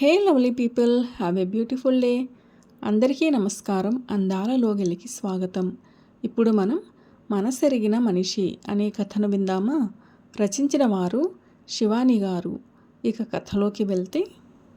Hey lovely people, have a beautiful day. అందరికీ నమస్కారం. అందాల లోగిలికి స్వాగతం. ఇప్పుడు మనం మనసెరిగిన మనిషి అనే కథను విందామా? రచించిన వారు శివాని గారు. ఇక కథలోకి వెళ్తే,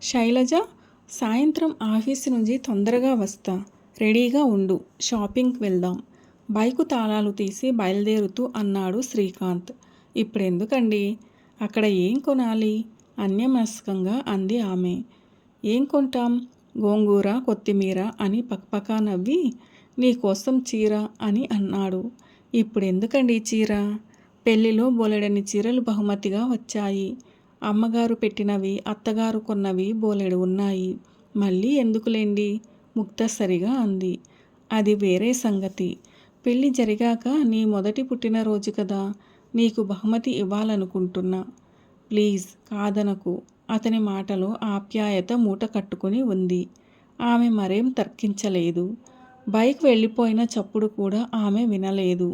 శైలజ, సాయంత్రం ఆఫీసు నుంచి తొందరగా వస్తా, రెడీగా ఉండు, షాపింగ్కి వెళ్దాం. బైకు తాళాలు తీసి బయలుదేరుతూ అన్నాడు శ్రీకాంత్. ఇప్పుడెందుకండి, అక్కడ ఏం కొనాలి? అన్యమనస్కంగా అంది ఆమె. ఏం కొంటాం? గోంగూర, కొత్తిమీర అని పక్పకా నవ్వి, నీకోసం చీర అని అన్నాడు. ఇప్పుడెందుకండి చీర? పెళ్లిలో బోలెడని చీరలు బహుమతిగా వచ్చాయి. అమ్మగారు పెట్టినవి, అత్తగారు కొన్నవి బోలెడు ఉన్నాయి. మళ్ళీ ఎందుకులేండి, ముక్తసరిగా అంది. అది వేరే సంగతి. పెళ్ళి జరిగాక నీ మొదటి పుట్టినరోజు కదా, నీకు బహుమతి ఇవ్వాలనుకుంటున్నా. ప్లీజ్ కాదనకు. అతని మాటలో ఆప్యాయత మూట కట్టుకుని ఉంది. ఆమె మరేం తర్కించలేదు. బైక్ వెళ్ళిపోయిన చప్పుడు కూడా ఆమె వినలేదు.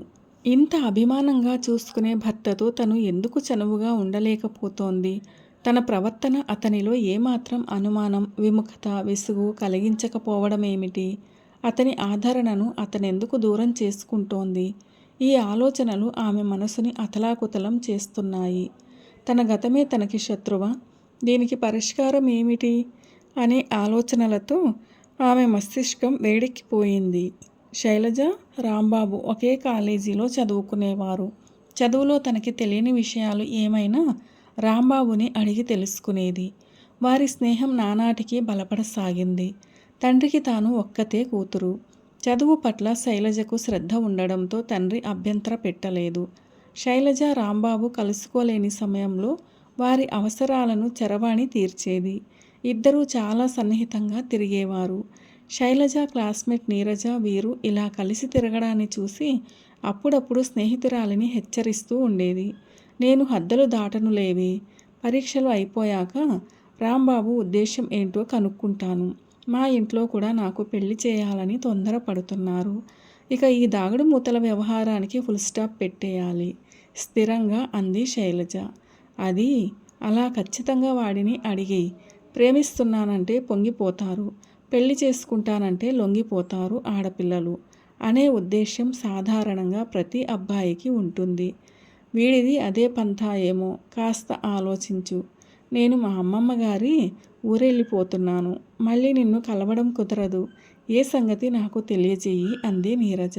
ఇంత అభిమానంగా చూసుకునే భర్తతో తను ఎందుకు చనువుగా ఉండలేకపోతోంది? తన ప్రవర్తన అతనిలో ఏమాత్రం అనుమానం, విముఖత, విసుగు కలిగించకపోవడమేమిటి? అతని ఆదరణను అతనెందుకు దూరం చేసుకుంటోంది? ఈ ఆలోచనలు ఆమె మనసుని అతలాకుతలం చేస్తున్నాయి. తన గతమే తనకి శత్రువా? దీనికి పరిష్కారం ఏమిటి అనే ఆలోచనలతో ఆమె మస్తిష్కం వేడెక్కిపోయింది. శైలజ, రాంబాబు ఒకే కాలేజీలో చదువుకునేవారు. చదువులో తనకి తెలియని విషయాలు ఏమైనా రాంబాబుని అడిగి తెలుసుకునేది. వారి స్నేహం నానాటికి బలపడసాగింది. తండ్రికి తాను ఒక్కతే కూతురు. చదువు పట్ల శైలజకు శ్రద్ధ ఉండడంతో తండ్రి అభ్యంతర పెట్టలేదు. శైలజ, రాంబాబు కలుసుకోలేని సమయంలో వారి అవసరాలను చరవాణి తీర్చేది. ఇద్దరూ చాలా సన్నిహితంగా తిరిగేవారు. శైలజ క్లాస్మేట్ నీరజ, వీరు ఇలా కలిసి తిరగడాన్ని చూసి అప్పుడప్పుడు స్నేహితురాలిని హెచ్చరిస్తూ ఉండేది. నేను హద్దులు దాటనులేవే. పరీక్షలు అయిపోయాక రాంబాబు ఉద్దేశం ఏంటో కనుక్కుంటాను. మా ఇంట్లో కూడా నాకు పెళ్లి చేయాలని తొందరపడుతున్నారు. ఇక ఈ దాగుడు మూతల వ్యవహారానికి ఫుల్ స్టాప్ పెట్టేయాలి, స్థిరంగా అంది శైలజ. అది అలా ఖచ్చితంగా వాడిని అడిగి, ప్రేమిస్తున్నానంటే పొంగిపోతారు, పెళ్లి చేసుకుంటానంటే లొంగిపోతారు ఆడపిల్లలు అనే ఉద్దేశం సాధారణంగా ప్రతి అబ్బాయికి ఉంటుంది. వీడిది అదే పంథా ఏమో, కాస్త ఆలోచించు. నేను మా అమ్మమ్మ గారి ఊరెళ్ళిపోతున్నాను. మళ్ళీ నిన్ను కలవడం కుదరదు. ఏ సంగతి నాకు తెలియజేయి అంది నీరజ.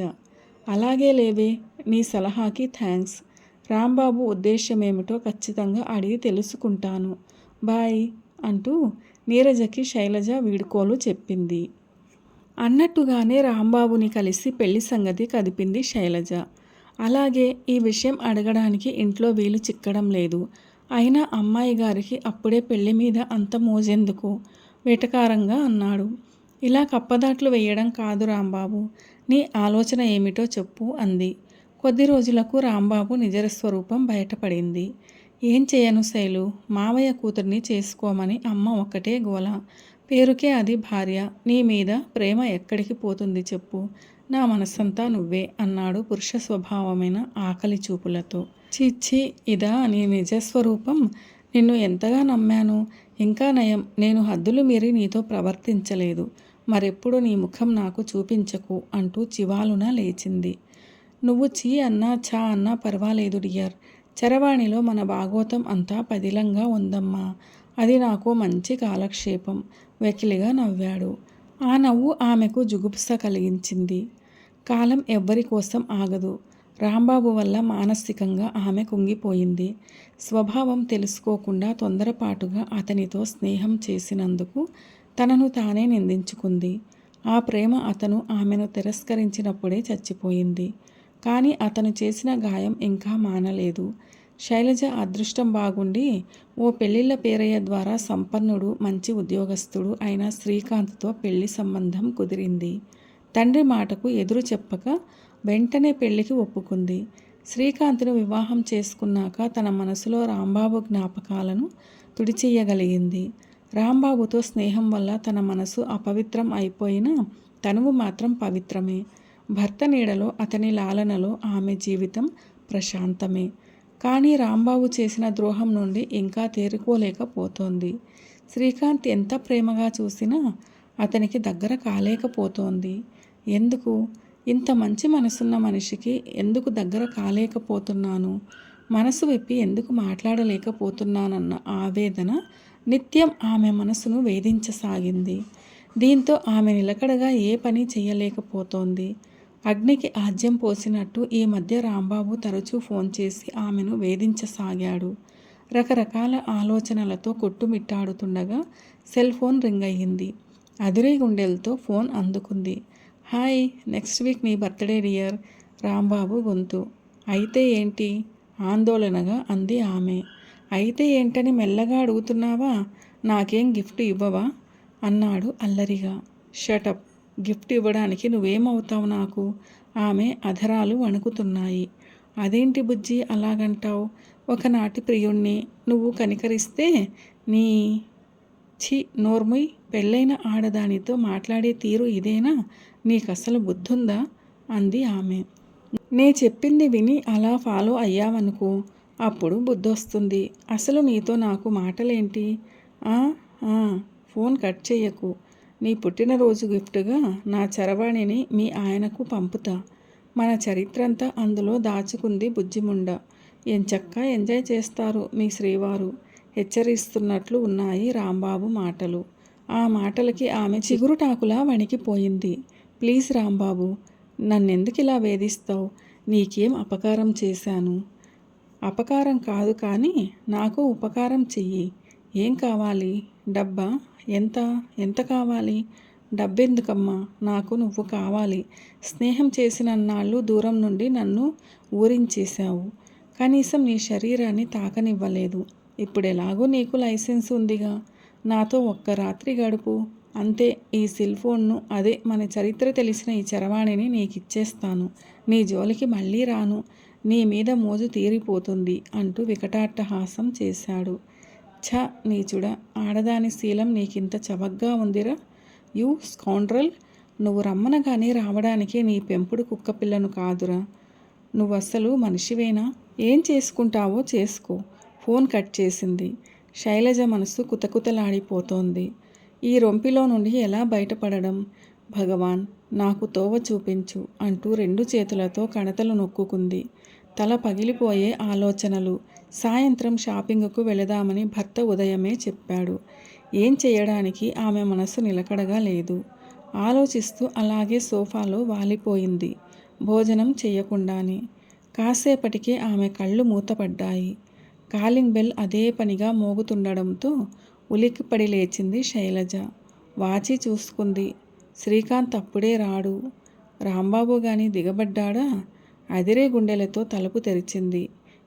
అలాగే లేవే, నీ సలహాకి థ్యాంక్స్. రాంబాబు ఉద్దేశమేమిటో ఖచ్చితంగా అడిగి తెలుసుకుంటాను. బాయ్ అంటూ నీరజకి శైలజ వీడ్కోలు చెప్పింది. అన్నట్టుగానే రాంబాబుని కలిసి పెళ్లి సంగతి కదిపింది శైలజ. అలాగే ఈ విషయం అడగడానికి ఇంట్లో వీలు చిక్కడం లేదు. అయినా అమ్మాయి గారికి అప్పుడే పెళ్లి మీద అంత మోజెందుకు? వెటకారంగా అన్నాడు. ఇలా కప్పదాట్లు వేయడం కాదు రాంబాబు, నీ ఆలోచన ఏమిటో చెప్పు అంది. కొద్ది రోజులకు రాంబాబు నిజస్వరూపం బయటపడింది. ఏం చేయను శైలు, మావయ్య కూతుర్ని చేసుకోమని అమ్మ ఒక్కటే గోల. పేరుకే అది భార్య. నీ మీద ప్రేమ ఎక్కడికి పోతుంది చెప్పు? నా మనస్సంతా నువ్వే అన్నాడు పురుష స్వభావమైన ఆకలి చూపులతో. చిచ్చి, ఇదా నీ నిజస్వరూపం? నిన్ను ఎంతగా నమ్మాను. ఇంకా నయం, నేను హద్దులు మీరి నీతో ప్రవర్తించలేదు. మరెప్పుడు నీ ముఖం నాకు చూపించకు అంటూ చివాలున లేచింది. నువ్వు చీ అన్నా ఛా అన్నా పర్వాలేదు డియర్. చరవాణిలో మన భాగోతం అంతా పదిలంగా ఉందమ్మా. అది నాకు మంచి కాలక్షేపం. వెకిలిగా నవ్వాడు. ఆ నవ్వు ఆమెకు జుగుప్స కలిగించింది. కాలం ఎవ్వరి కోసం ఆగదు. రాంబాబు వల్ల మానసికంగా ఆమె కుంగిపోయింది. స్వభావం తెలుసుకోకుండా తొందరపాటుగా అతనితో స్నేహం చేసినందుకు తనను తానే నిందించుకుంది. ఆ ప్రేమ అతను ఆమెను తిరస్కరించినప్పుడే చచ్చిపోయింది. కానీ అతను చేసిన గాయం ఇంకా మానలేదు. శైలజ అదృష్టం బాగుండి ఓ పెళ్లిళ్ళ పేరయ్య ద్వారా సంపన్నుడు, మంచి ఉద్యోగస్తుడు అయిన శ్రీకాంత్తో పెళ్లి సంబంధం కుదిరింది. తండ్రి మాటకు ఎదురు చెప్పక వెంటనే పెళ్లికి ఒప్పుకుంది. శ్రీకాంత్ను వివాహం చేసుకున్నాక తన మనసులో రాంబాబు జ్ఞాపకాలను తుడిచెయ్యగలిగింది. రాంబాబుతో స్నేహం వల్ల తన మనసు అపవిత్రం అయిపోయినా తనువు మాత్రం పవిత్రమే. భర్త నీడలో, అతని లాలనలో ఆమె జీవితం ప్రశాంతమే. కానీ రాంబాబు చేసిన ద్రోహం నుండి ఇంకా తేరుకోలేకపోతోంది. శ్రీకాంత్ ఎంత ప్రేమగా చూసినా అతనికి దగ్గర కాలేకపోతోంది. ఎందుకు? ఇంత మంచి మనసున్న మనిషికి ఎందుకు దగ్గర కాలేకపోతున్నాను? మనసు విప్పి ఎందుకు మాట్లాడలేకపోతున్నానన్న ఆవేదన నిత్యం ఆమె మనసును వేధించసాగింది. దీంతో ఆమె నిలకడగా ఏ పని చేయలేకపోతోంది. అగ్నికి ఆజ్యం పోసినట్టు ఈ మధ్య రాంబాబు తరచూ ఫోన్ చేసి ఆమెను వేధించసాగాడు. రకరకాల ఆలోచనలతో కొట్టుమిట్టాడుతుండగా సెల్ ఫోన్ రింగ్ అయ్యింది. అదిరే గుండెలతో ఫోన్ అందుకుంది. హాయ్, నెక్స్ట్ వీక్ నీ బర్త్డే డియర్, రాంబాబు గొంతు. అయితే ఏంటి? ఆందోళనగా అంది ఆమె. అయితే ఏంటని మెల్లగా అడుగుతున్నావా? నాకేం గిఫ్ట్ ఇవ్వవా? అన్నాడు అల్లరిగా. షటప్, గిఫ్ట్ ఇవ్వడానికి నువ్వేమవుతావు నాకు? ఆమె అధరాలు వణుకుతున్నాయి. అదేంటి బుజ్జి అలాగంటావు? ఒకనాటి ప్రియుణ్ణి నువ్వు కనికరిస్తే నీ ఛీ నోర్ముయ్, పెళ్ళైన ఆడదానితో మాట్లాడే తీరు ఇదేనా? నీకసలు బుద్ధుందా? అంది ఆమె. నే చెప్పింది విని అలా ఫాలో అయ్యావనుకో, అప్పుడు బుద్ధొస్తుంది. అసలు నీతో నాకు మాటలేంటి? ఫోన్ కట్ చెయ్యకు. నీ పుట్టినరోజు గిఫ్ట్గా నా చరవాణిని మీ ఆయనకు పంపుతా. మన చరిత్రంతా అందులో దాచుకుంది బుజ్జిముండ. ఎంచక్కా ఎంజాయ్ చేస్తారు మీ శ్రీవారు. హెచ్చరిస్తున్నట్లు ఉన్నాయి రాంబాబు మాటలు. ఆ మాటలకి ఆమె చిగురుటాకులా వణికిపోయింది. ప్లీజ్ రాంబాబు, నన్నెందుకిలా వేధిస్తావు? నీకేం అపకారం చేశాను? అపకారం కాదు కానీ నాకు ఉపకారం చెయ్యి. ఏం కావాలి? డబ్బా? ఎంత కావాలి? డబ్బెందుకమ్మా? నాకు నువ్వు కావాలి. స్నేహం చేసినన్నాళ్ళు దూరం నుండి నన్ను ఊరించేశావు. కనీసం నీ శరీరాన్ని తాకనివ్వలేదు. ఇప్పుడెలాగో నీకు లైసెన్స్ ఉందిగా, నాతో ఒక్క రాత్రి గడుపు. అంతే. ఈ సెల్ ఫోన్ను, అదే మన చరిత్ర తెలిసిన ఈ చరవాణిని నీకిచ్చేస్తాను. నీ జోలికి మళ్ళీ రాను. నీ మీద మోజు తీరిపోతుంది అంటూ వికటాట్టహాసం చేశాడు. ఛ నీచుడా, ఆడదాని శీలం నీకింత చవగ్గా ఉందిరా? యూ స్కౌండ్రల్, నువ్వు రమ్మనగానే రావడానికి నీ పెంపుడు కుక్కపిల్లను కాదురా. నువ్వసలు మనిషివేనా? ఏం చేసుకుంటావో చేసుకో. ఫోన్ కట్ చేసింది. శైలజ మనసు కుతకుతలాడిపోతోంది. ఈ రొంపిలో నుండి ఎలా బయటపడడం? భగవాన్, నాకు తోవ చూపించు అంటూ 2 చేతులతో కణతలు నొక్కుకుంది. తల పగిలిపోయే ఆలోచనలు. సాయంత్రం షాపింగ్కు వెళదామని భర్త ఉదయమే చెప్పాడు. ఏం చేయడానికి ఆమె మనసు నిలకడగా లేదు. ఆలోచిస్తూ అలాగే సోఫాలో వాలిపోయింది, భోజనం చేయకుండానే. కాసేపటికే ఆమె కళ్ళు మూతపడ్డాయి. కాలింగ్ బెల్ అదే పనిగా మోగుతుండడంతో ఉలిక్కిపడి లేచింది శైలజ. వాచి చూసుకుంది. శ్రీకాంత్ అప్పుడే రాడు. రాంబాబు గాని దిగబడ్డాడా? అదిరే గుండెలతో తలుపు తెరిచింది.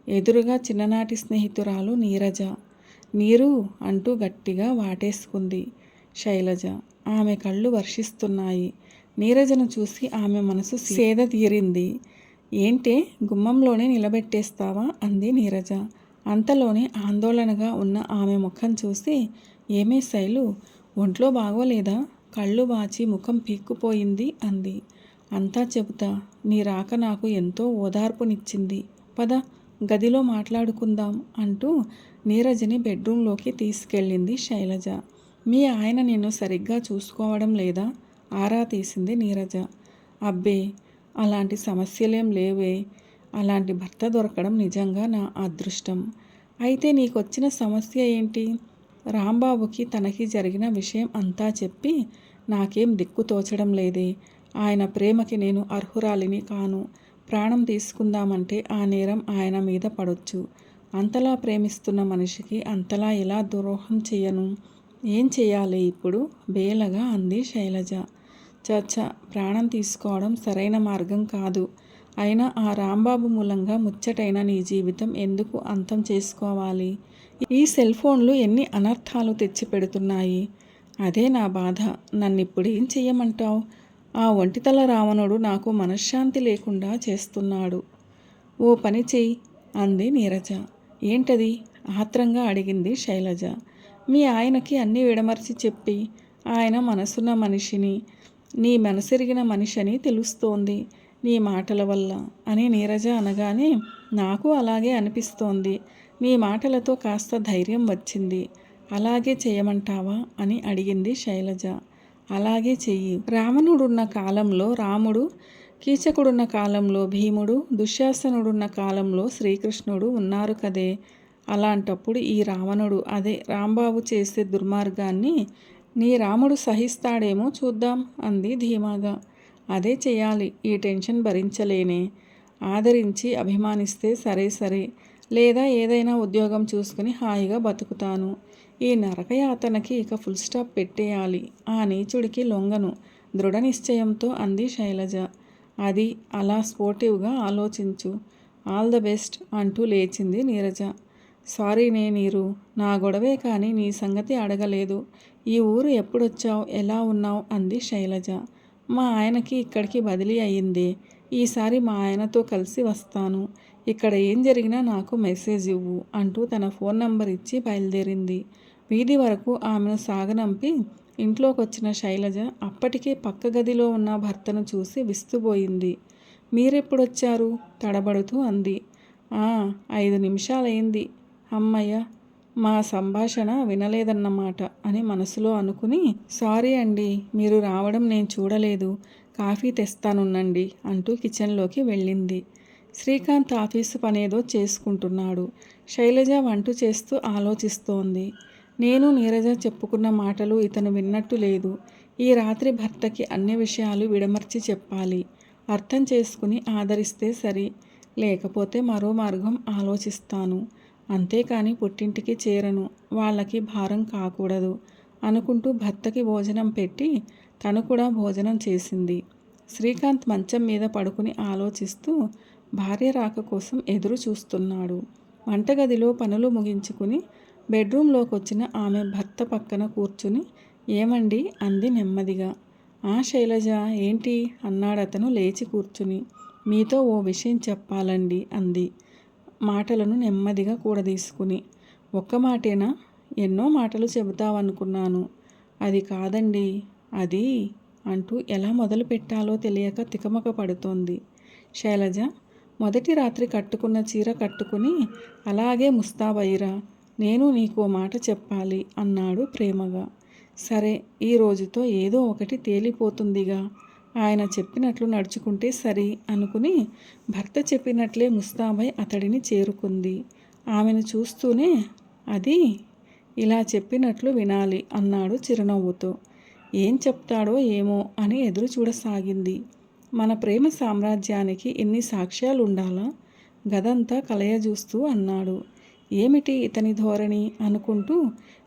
ఎదురుగా చిన్ననాటి స్నేహితురాలు నీరజ. నీరు అంటూ గట్టిగా వాటేసుకుంది శైలజ. ఆమె కళ్ళు వర్షిస్తున్నాయి. నీరజను చూసి ఆమె మనసు సేద తీరింది. ఏంటే, గుమ్మంలోనే నిలబెట్టేస్తావా? అంది నీరజ. అంతలోనే ఆందోళనగా ఉన్న ఆమె ముఖం చూసి, ఏమే శైలు, ఒంట్లో బాగోలేదా? కళ్ళు వాచి ముఖం పీక్కుపోయింది అంది. అంతా చెబుతా. నీ రాక నాకు ఎంతో ఓదార్పునిచ్చింది. పద, గదిలో మాట్లాడుకుందాం అంటూ నీరజని బెడ్రూంలోకి తీసుకెళ్ళింది శైలజ. మీ ఆయన నిన్ను సరిగ్గా చూసుకోవడం లేదా? ఆరా తీసింది నీరజ. అబ్బే, అలాంటి సమస్యలేం లేవే. అలాంటి భర్త దొరకడం నిజంగా నా అదృష్టం. అయితే నీకొచ్చిన సమస్య ఏంటి? రాంబాబుకి తనకి జరిగిన విషయం అంతా చెప్పి నాకేం దిక్కు తోచడం లేదే. ఆయన ప్రేమకి నేను అర్హురాలిని కాను. ప్రాణం తీసుకుందామంటే ఆ నేరం ఆయన మీద పడొచ్చు. అంతలా ప్రేమిస్తున్న మనిషికి అంతలా ఎలా ద్రోహం చేయను? ఏం చెయ్యాలి ఇప్పుడు? బేలగా అంది శైలజ. చచ్చ, ప్రాణం తీసుకోవడం సరైన మార్గం కాదు. అయినా ఆ రాంబాబు మూలంగా ముచ్చటైన నీ జీవితం ఎందుకు అంతం చేసుకోవాలి? ఈ సెల్ ఫోన్లు ఎన్ని అనర్థాలు తెచ్చిపెడుతున్నాయి. అదే నా బాధ. నన్నిప్పుడు ఏం చెయ్యమంటావు? ఆ ఒంటితల రావణుడు నాకు మనశ్శాంతి లేకుండా చేస్తున్నాడు. ఓ పని చెయ్యి అంది నీరజ. ఏంటది? ఆత్రంగా అడిగింది శైలజ. మీ ఆయనకి అన్నీ విడమర్చి చెప్పి, ఆయన మనసున్న మనిషిని, నీ మనసెరిగిన మనిషిని తెలుస్తోంది నీ మాటల వల్ల అని నీరజ అనగానే, నాకు అలాగే అనిపిస్తోంది. నీ మాటలతో కాస్త ధైర్యం వచ్చింది. అలాగే చేయమంటావా అని అడిగింది శైలజ. అలాగే చెయ్యి. రావణుడున్న కాలంలో రాముడు, కీచకుడున్న కాలంలో భీముడు, దుశ్శాసనుడున్న కాలంలో శ్రీకృష్ణుడు ఉన్నారు కదే. అలాంటప్పుడు ఈ రావణుడు అదే రాంబాబు చేసే దుర్మార్గాన్ని నీ రాముడు సహిస్తాడేమో చూద్దాం అంది ధీమాగా. అదే చేయాలి. ఈ టెన్షన్ భరించలేనే. ఆదరించి అభిమానిస్తే సరే సరే, లేదా ఏదైనా ఉద్యోగం చూసుకుని హాయిగా బతుకుతాను. ఈ నరకయాతనకి ఇక ఫుల్ స్టాప్ పెట్టేయాలి. ఆ నీచుడికి లొంగను దృఢ నిశ్చయంతో అంది శైలజ. అది అలా స్పోర్టివ్గా ఆలోచించు. ఆల్ ద బెస్ట్ అంటూ లేచింది నీరజ. సారీనే నీరు, నా గొడవే కానీ నీ సంగతి అడగలేదు. ఈ ఊరు ఎప్పుడొచ్చావు, ఎలా ఉన్నావు అంది శైలజ. మా ఆయనకి ఇక్కడికి బదిలీ అయ్యింది. ఈసారి మా ఆయనతో కలిసి వస్తాను. ఇక్కడ ఏం జరిగినా నాకు మెసేజ్ ఇవ్వు అంటూ తన ఫోన్ నంబర్ ఇచ్చి బయలుదేరింది. వీధి వరకు ఆమెను సాగనంపి ఇంట్లోకొచ్చిన శైలజ అప్పటికే పక్క గదిలో ఉన్న భర్తను చూసి విస్తుపోయింది. మీరెప్పుడొచ్చారు తడబడుతూ అంది. 5 నిమిషాలైంది. అమ్మయ్య, మా సంభాషణ వినలేదన్నమాట అని మనసులో అనుకుని, సారీ అండి, మీరు రావడం నేను చూడలేదు, కాఫీ తెస్తానున్నండి అంటూ కిచెన్లోకి వెళ్ళింది. శ్రీకాంత్ ఆఫీసు పనేదో చేసుకుంటున్నాడు. శైలజ వంట చేస్తూ ఆలోచిస్తోంది. నేను నీరజ చెప్పుకున్న మాటలు ఇతను విన్నట్టు లేదు. ఈ రాత్రి భర్తకి అన్ని విషయాలు విడమర్చి చెప్పాలి. అర్థం చేసుకుని ఆదరిస్తే సరి, లేకపోతే మరో మార్గం ఆలోచిస్తాను. అంతేకాని పుట్టింటికి చేరను, వాళ్ళకి భారం కాకూడదు అనుకుంటూ భర్తకి భోజనం పెట్టి తను కూడా భోజనం చేసింది. శ్రీకాంత్ మంచం మీద పడుకుని ఆలోచిస్తూ భార్య రాక కోసం ఎదురు చూస్తున్నాడు. వంటగదిలో పనులు ముగించుకుని బెడ్రూమ్లోకి వచ్చిన ఆమె భర్త పక్కన కూర్చుని ఏమండి అంది నెమ్మదిగా. శైలజ ఏంటి అన్నాడతను లేచి కూర్చుని. మీతో ఓ విషయం చెప్పాలండి అంది మాటలను నెమ్మదిగా కూడదీసుకుని. ఒక్క మాటేనా? ఎన్నో మాటలు చెబుతావనుకున్నాను. అది కాదండి, అది అంటూ ఎలా మొదలు పెట్టాలో తెలియక తికమక పడుతోంది. శైలజ మొదటి రాత్రి కట్టుకున్న చీర కట్టుకుని అలాగే ముస్తాబయ్యిరా, నేను నీకో మాట చెప్పాలి అన్నాడు ప్రేమగా. సరే, ఈ రోజుతో ఏదో ఒకటి తేలిపోతుందిగా, ఆయన చెప్పినట్లు నడుచుకుంటే సరి అనుకుని భర్త చెప్పినట్లే ముస్తాబై అతడిని చేరుకుంది. ఆమెను చూస్తూనే అది ఇలా చెప్పినట్లు వినాలి అన్నాడు చిరునవ్వుతో. ఏం చెప్తాడో ఏమో అని ఎదురు చూడసాగింది. మన ప్రేమ సామ్రాజ్యానికి ఎన్ని సాక్ష్యాలు ఉండాలా? గదంతా కలయజూస్తూ అన్నాడు. ఏమిటి ఇతని ధోరణి అనుకుంటూ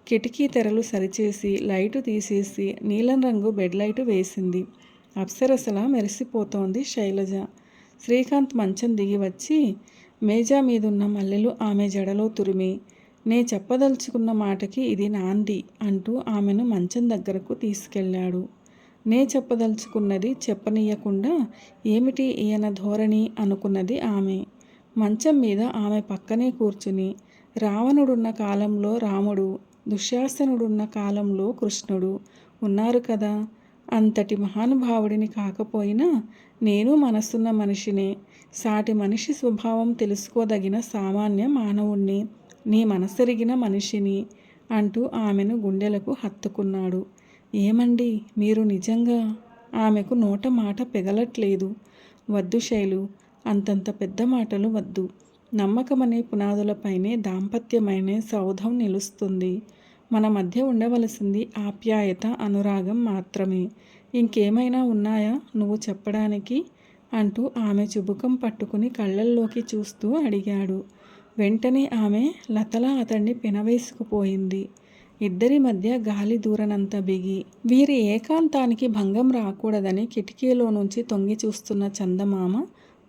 కిటికీ తెరలు సరిచేసి లైటు తీసేసి నీలం రంగు బెడ్ లైటు వేసింది. అప్సరసలా మెరిసిపోతోంది శైలజ. శ్రీకాంత్ మంచం దిగి వచ్చి మేజా మీదున్న మల్లెలు ఆమె జడలో తురిమి, నే చెప్పదలుచుకున్న మాటకి ఇది నాంది అంటూ ఆమెను మంచం దగ్గరకు తీసుకెళ్ళాడు. నే చెప్పదలుచుకున్నది చెప్పనీయకుండా ఏమిటి ఈయన ధోరణి అనుకున్నది ఆమె. మంచం మీద ఆమె పక్కనే కూర్చుని రావణుడున్న కాలంలో రాముడు, దుశ్శాసనుడున్న కాలంలో కృష్ణుడు ఉన్నారు కదా. అంతటి మహానుభావుడిని కాకపోయినా నేను మనసున్న మనిషినే, సాటి మనిషి స్వభావం తెలుసుకోదగిన సామాన్య మానవుణ్ణి, నీ మనసెరిగిన మనిషిని అంటూ ఆమెను గుండెలకు హత్తుకున్నాడు. ఏమండి మీరు నిజంగా? ఆమెకు నోట మాట పెగలట్లేదు. వద్దు శైలు, అంతంత పెద్ద మాటలు వద్దు. నమ్మకమనే పునాదులపైనే దాంపత్యమైన సౌధం నిలుస్తుంది. మన మధ్య ఉండవలసింది ఆప్యాయత, అనురాగం మాత్రమే. ఇంకేమైనా ఉన్నాయా నువ్వు చెప్పడానికి అంటూ ఆమె చుబుకం పట్టుకుని కళ్ళల్లోకి చూస్తూ అడిగాడు. వెంటనే ఆమె లతలా అతన్ని పెనవేసుకుపోయింది. ఇద్దరి మధ్య గాలి దూరనంత బిగి. వీరి ఏకాంతానికి భంగం రాకూడదని కిటికీలో నుంచి తొంగి చూస్తున్న చందమామ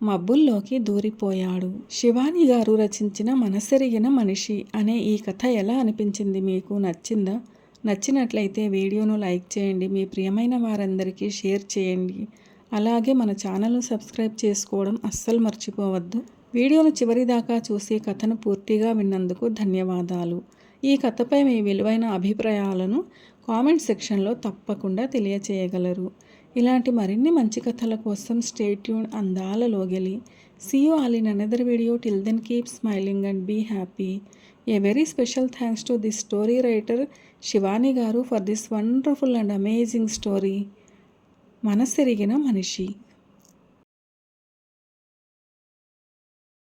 మబ్బుల్లోకి దూరిపోయాడు. శివాని గారు రచించిన మనసెరిగిన మనిషి అనే ఈ కథ ఎలా అనిపించింది మీకు? నచ్చిందా? నచ్చినట్లయితే వీడియోను లైక్ చేయండి, మీ ప్రియమైన వారందరికీ షేర్ చేయండి. అలాగే మన ఛానల్ను సబ్స్క్రైబ్ చేసుకోవడం అస్సలు మర్చిపోవద్దు. వీడియోను చివరిదాకా చూసి కథను పూర్తిగా విన్నందుకు ధన్యవాదాలు. ఈ కథపై మీ విలువైన అభిప్రాయాలను కామెంట్ సెక్షన్లో తప్పకుండా తెలియచేయగలరు. ఇలాంటి మరిన్ని మంచి కథల కోసం స్టే ట్యూన్ అందాల లోగిలి. See you all in another video. Till then keep smiling and be happy. A very special thanks to the story writer Shivani garu for this wonderful and amazing story మనసెరిగిన మనిషి.